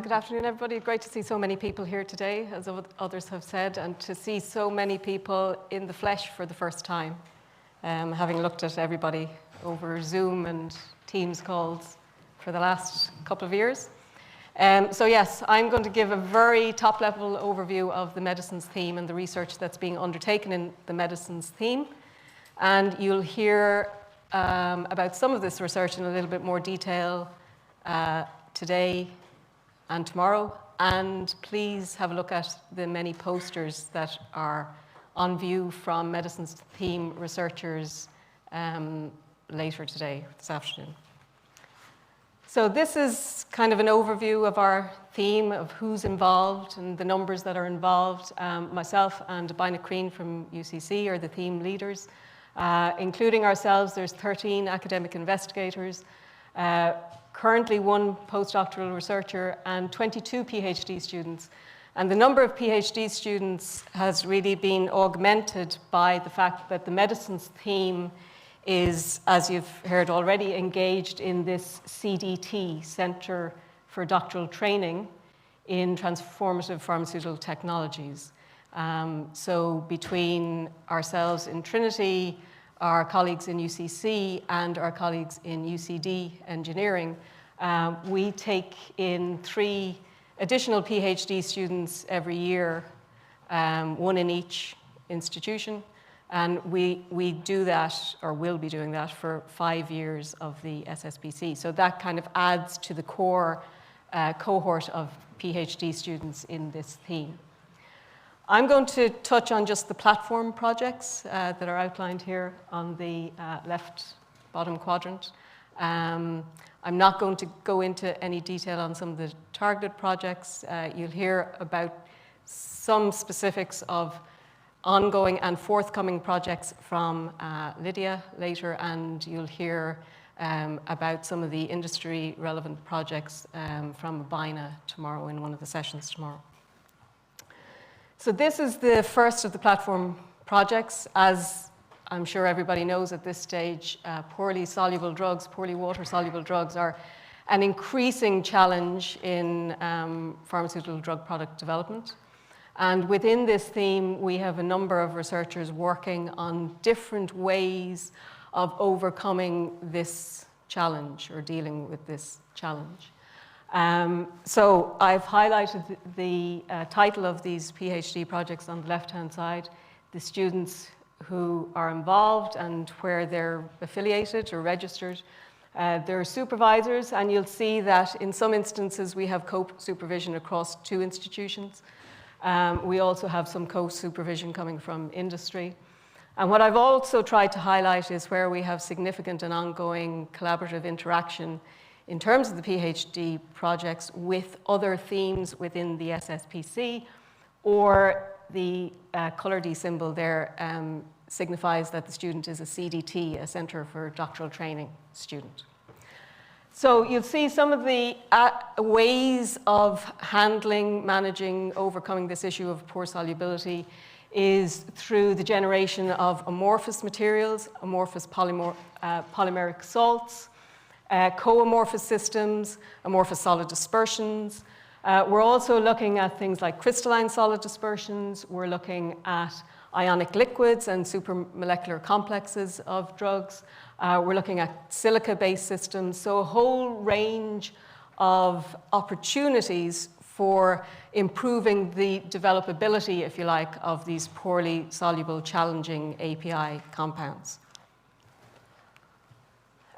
Good afternoon, everybody. Great to see so many people here today, as others have said, and to see so many people in the flesh for the first time, having looked at everybody over Zoom and Teams calls for the last couple of years. So yes, I'm going to give a very top-level overview of the medicines theme and the research that's being undertaken in the medicines theme. And you'll hear about some of this research in a little bit more detail today and tomorrow, and please have a look at the many posters that are on view from medicines theme researchers later today, this afternoon. So this is kind of an overview of our theme, of who's involved and the numbers that are involved. Myself and Bina Crean from UCC are the theme leaders. Including ourselves, there's 13 academic investigators, currently 1 postdoctoral researcher and 22 PhD students. And the number of PhD students has really been augmented by the fact that the medicines theme is, as you've heard already, engaged in this CDT, Centre for Doctoral Training in Transformative Pharmaceutical Technologies. So between ourselves in Trinity, our colleagues in UCC and our colleagues in UCD Engineering, we take in 3 additional PhD students every year, 1 in each institution, and we do that, or will be doing that, for 5 years of the SSPC. So that kind of adds to the core cohort of PhD students in this theme. I'm going to touch on just the platform projects that are outlined here on the left bottom quadrant. I'm not going to go into any detail on some of the targeted projects. You'll hear about some specifics of ongoing and forthcoming projects from Lydia later, and you'll hear about some of the industry relevant projects from Bina tomorrow in one of the sessions tomorrow. So this is the first of the platform projects. As I'm sure everybody knows at this stage, poorly water-soluble drugs are an increasing challenge in pharmaceutical drug product development. And within this theme, we have a number of researchers working on different ways of overcoming this challenge or dealing with this challenge. So I've highlighted the title of these PhD projects on the left-hand side, the students who are involved and where they're affiliated or registered. Their supervisors, and you'll see that in some instances we have co-supervision across 2 institutions. We also have some co-supervision coming from industry. And what I've also tried to highlight is where we have significant and ongoing collaborative interaction in terms of the PhD projects with other themes within the SSPC, or the colour D symbol there signifies that the student is a CDT, a Centre for Doctoral Training student. So you'll see some of the ways of handling, managing, overcoming this issue of poor solubility is through the generation of amorphous materials, amorphous polymeric salts, co-amorphous systems, amorphous solid dispersions. We're also looking at things like crystalline solid dispersions. We're looking at ionic liquids and supramolecular complexes of drugs. We're looking at silica-based systems. So a whole range of opportunities for improving the developability, if you like, of these poorly soluble, challenging API compounds.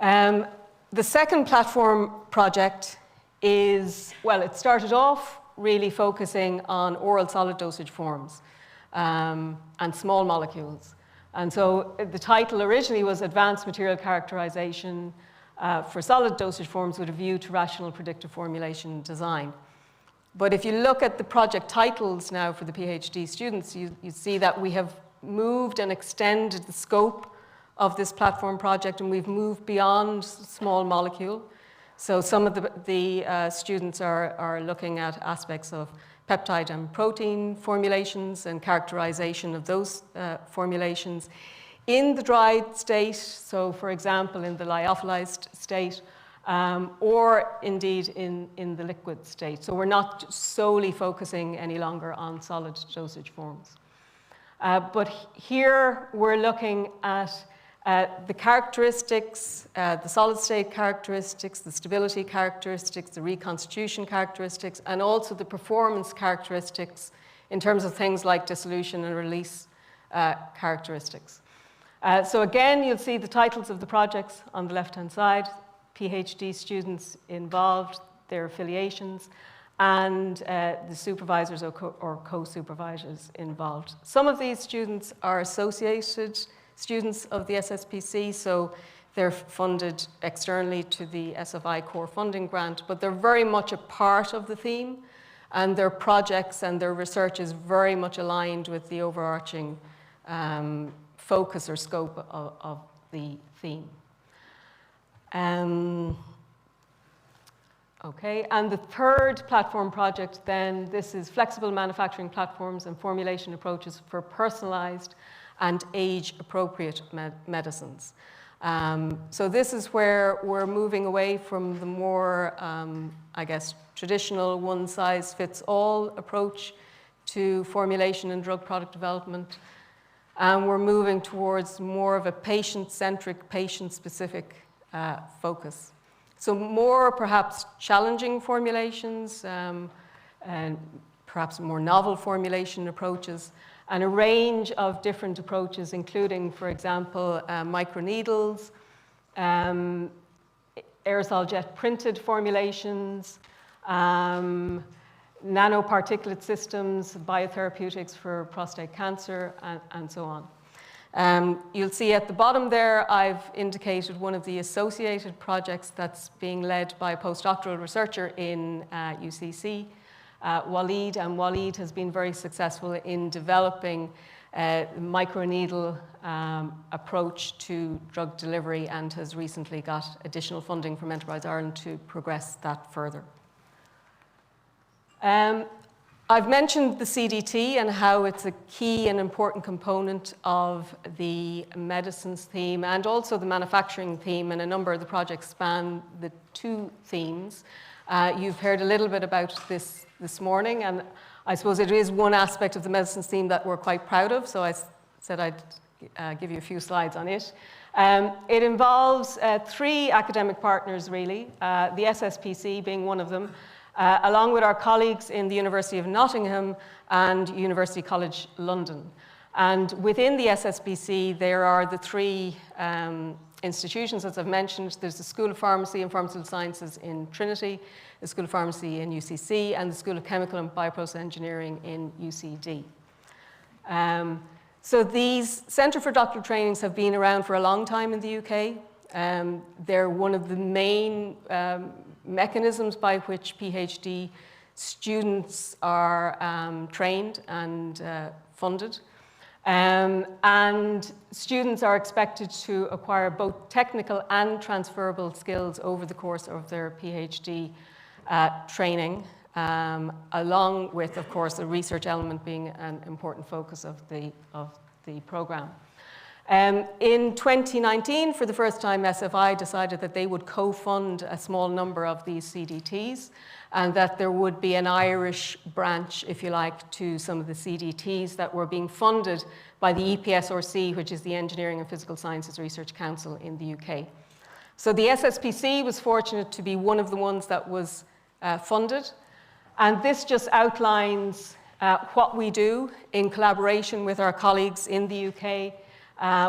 The second platform project is, well, it started off really focusing on oral solid dosage forms and small molecules. And so the title originally was Advanced Material Characterization for Solid Dosage Forms with a View to Rational Predictive Formulation Design. But if you look at the project titles now for the PhD students, you see that we have moved and extended the scope of this platform project, and we've moved beyond small molecule. So some of the students are looking at aspects of peptide and protein formulations and characterization of those formulations in the dried state, so for example in the lyophilized state, or indeed in the liquid state. So we're not solely focusing any longer on solid dosage forms. But here we're looking at the characteristics, the solid state characteristics, the stability characteristics, the reconstitution characteristics, and also the performance characteristics in terms of things like dissolution and release characteristics. So again, you'll see the titles of the projects on the left-hand side, PhD students involved, their affiliations, and the supervisors or co-supervisors involved. Some of these students are associated students of the SSPC, so they're funded externally to the SFI core funding grant, but they're very much a part of the theme, and their projects and their research is very much aligned with the overarching focus or scope of the theme. Okay, and the third platform project then, this is flexible manufacturing platforms and formulation approaches for personalized and age-appropriate medicines. So this is where we're moving away from the more, I guess, traditional one-size-fits-all approach to formulation and drug product development. And we're moving towards more of a patient-centric, patient-specific focus. So more perhaps challenging formulations, and perhaps more novel formulation approaches, and a range of different approaches, including, for example, microneedles, aerosol jet printed formulations, nanoparticulate systems, biotherapeutics for prostate cancer, and so on. You'll see at the bottom there, I've indicated one of the associated projects that's being led by a postdoctoral researcher in UCC, Walid, and Walid has been very successful in developing a microneedle approach to drug delivery and has recently got additional funding from Enterprise Ireland to progress that further. I've mentioned the CDT and how it's a key and important component of the medicines theme and also the manufacturing theme, and a number of the projects span the two themes. You've heard a little bit about this morning, and I suppose it is one aspect of the medicines theme that we're quite proud of, so I said I'd give you a few slides on it. It involves three academic partners, really, the SSPC being one of them, along with our colleagues in the University of Nottingham and University College London. And within the SSPC, there are the three institutions, as I've mentioned. There's the School of Pharmacy and Pharmaceutical Sciences in Trinity, the School of Pharmacy in UCC, and the School of Chemical and Bioprocess Engineering in UCD. So these Centre for Doctoral Trainings have been around for a long time in the UK. They're one of the main mechanisms by which PhD students are trained and funded. And students are expected to acquire both technical and transferable skills over the course of their PhD training, along with, of course, the research element being an important focus of the program. In 2019, for the first time, SFI decided that they would co-fund a small number of these CDTs, and that there would be an Irish branch, if you like, to some of the CDTs that were being funded by the EPSRC, which is the Engineering and Physical Sciences Research Council in the UK. So the SSPC was fortunate to be one of the ones that was funded, and this just outlines what we do in collaboration with our colleagues in the UK.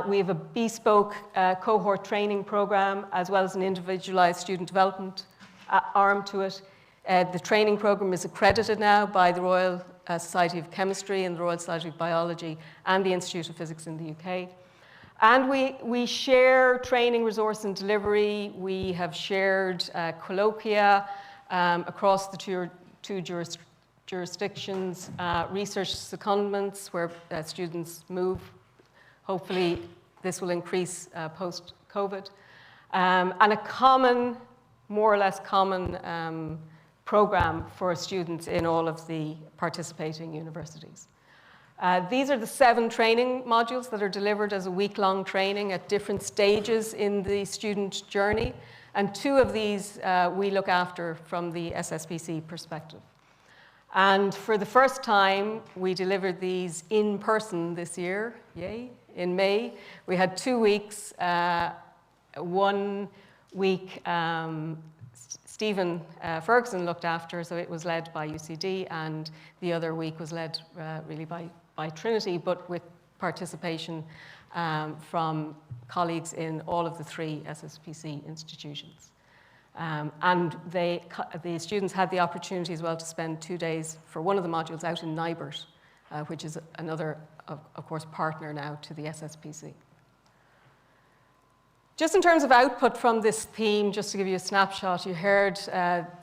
We have a bespoke cohort training program, as well as an individualized student development arm to it. The training program is accredited now by the Royal Society of Chemistry and the Royal Society of Biology and the Institute of Physics in the UK. And we share training resource and delivery. We have shared colloquia across the two jurisdictions, research secondments where students move. Hopefully, this will increase post-COVID. And a common, more or less common program for students in all of the participating universities. These are the 7 training modules that are delivered as a week-long training at different stages in the student journey. And 2 of these we look after from the SSPC perspective. And for the first time, we delivered these in person this year, yay, in May. We had 2 weeks, 1 week Stephen Ferguson looked after, so it was led by UCD, and the other week was led really by Trinity, but with participation from colleagues in all of the 3 SSPC institutions. And the students had the opportunity as well to spend 2 days for one of the modules out in Nibert, which is another, of course, partner now to the SSPC. Just in terms of output from this theme, just to give you a snapshot, you heard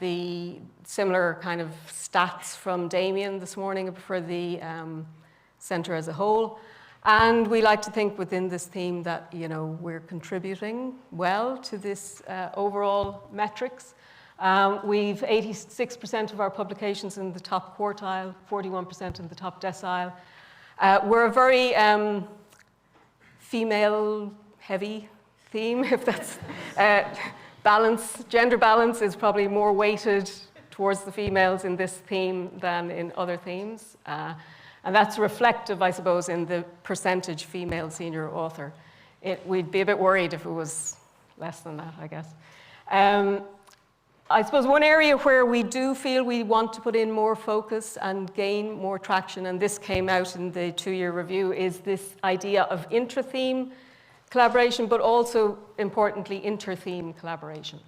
the similar kind of stats from Damien this morning for the centre as a whole. And we like to think within this theme that, you know, we're contributing well to this overall metrics. We've 86% of our publications in the top quartile, 41% in the top decile. We're a very female-heavy theme, if that's balance. Gender balance is probably more weighted towards the females in this theme than in other themes. And that's reflective, I suppose, in the percentage female senior author. We'd be a bit worried if it was less than that, I guess. I suppose one area where we do feel we want to put in more focus and gain more traction, and this came out in the 2-year review, is this idea of intra-theme collaboration, but also, importantly, inter-theme collaboration.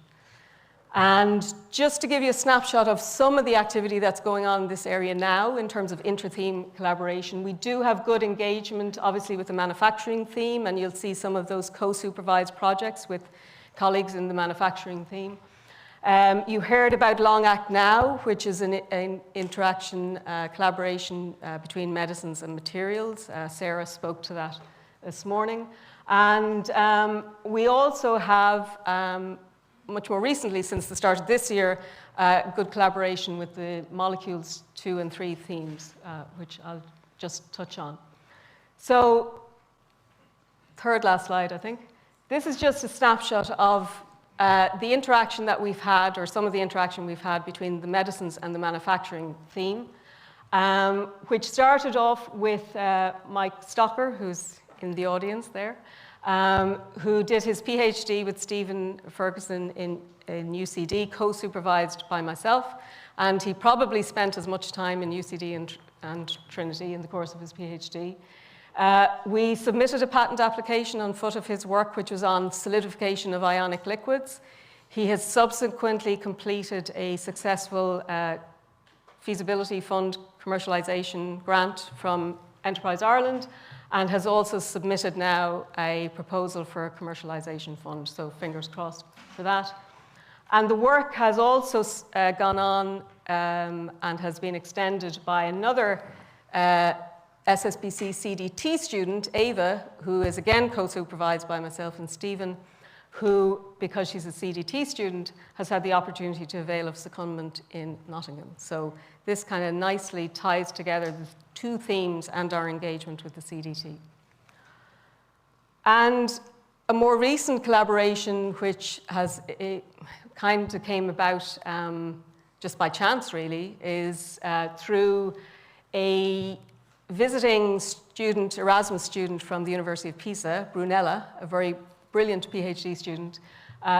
And just to give you a snapshot of some of the activity that's going on in this area now in terms of inter-theme collaboration, we do have good engagement, obviously, with the manufacturing theme, and you'll see some of those co-supervised projects with colleagues in the manufacturing theme. You heard about Long Act Now, which is an interaction, collaboration between medicines and materials. Sarah spoke to that this morning. And we also have, much more recently, since the start of this year, good collaboration with the molecules 2 and 3 themes, which I'll just touch on. So, third last slide, I think. This is just a snapshot of the interaction that we've had, or some of the interaction we've had between the medicines and the manufacturing theme, which started off with Mike Stocker, who's in the audience there, who did his PhD with Stephen Ferguson in UCD, co-supervised by myself, and he probably spent as much time in UCD and Trinity in the course of his PhD. We submitted a patent application on foot of his work, which was on solidification of ionic liquids. He has subsequently completed a successful feasibility fund commercialization grant from Enterprise Ireland, and has also submitted now a proposal for a commercialization fund, so fingers crossed for that. And the work has also gone on and has been extended by another SSPC CDT student, Ava, who is again co-supervised by myself and Stephen, who, because she's a CDT student, has had the opportunity to avail of secondment in Nottingham. So this kind of nicely ties together the 2 themes and our engagement with the CDT. And a more recent collaboration, which has kind of came about just by chance, really, is through a visiting student, Erasmus student from the University of Pisa, Brunella, a very brilliant PhD student,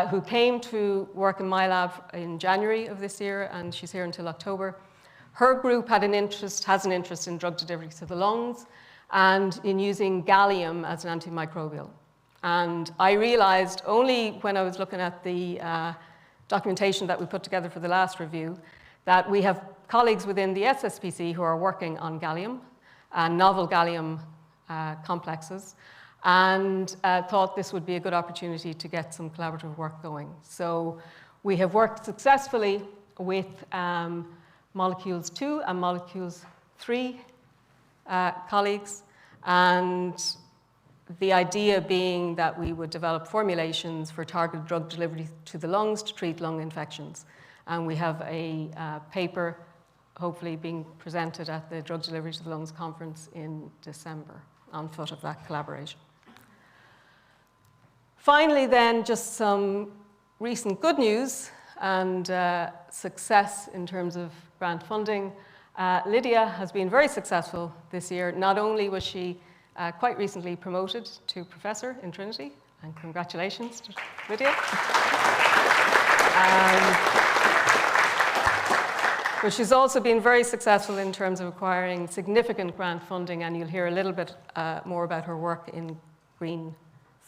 who came to work in my lab in January of this year, and she's here until October. Her group has an interest in drug delivery to the lungs and in using gallium as an antimicrobial. And I realized only when I was looking at the documentation that we put together for the last review that we have colleagues within the SSPC who are working on gallium and novel gallium complexes, and thought this would be a good opportunity to get some collaborative work going. So we have worked successfully with molecules 2 and molecules 3 colleagues, and the idea being that we would develop formulations for targeted drug delivery to the lungs to treat lung infections. And we have a paper hopefully being presented at the Drug Delivery to the Lungs conference in December on foot of that collaboration. Finally then, just some recent good news and success in terms of grant funding. Lydia has been very successful this year. Not only was she quite recently promoted to professor in Trinity, and congratulations to Lydia. But she's also been very successful in terms of acquiring significant grant funding, and you'll hear a little bit more about her work in green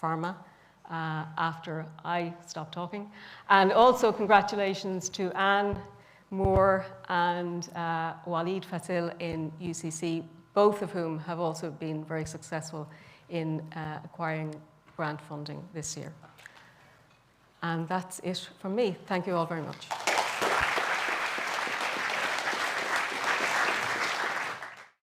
pharma after I stop talking. And also congratulations to Anne Moore and Walid Fasil in UCC, both of whom have also been very successful in acquiring grant funding this year. And that's it from me. Thank you all very much.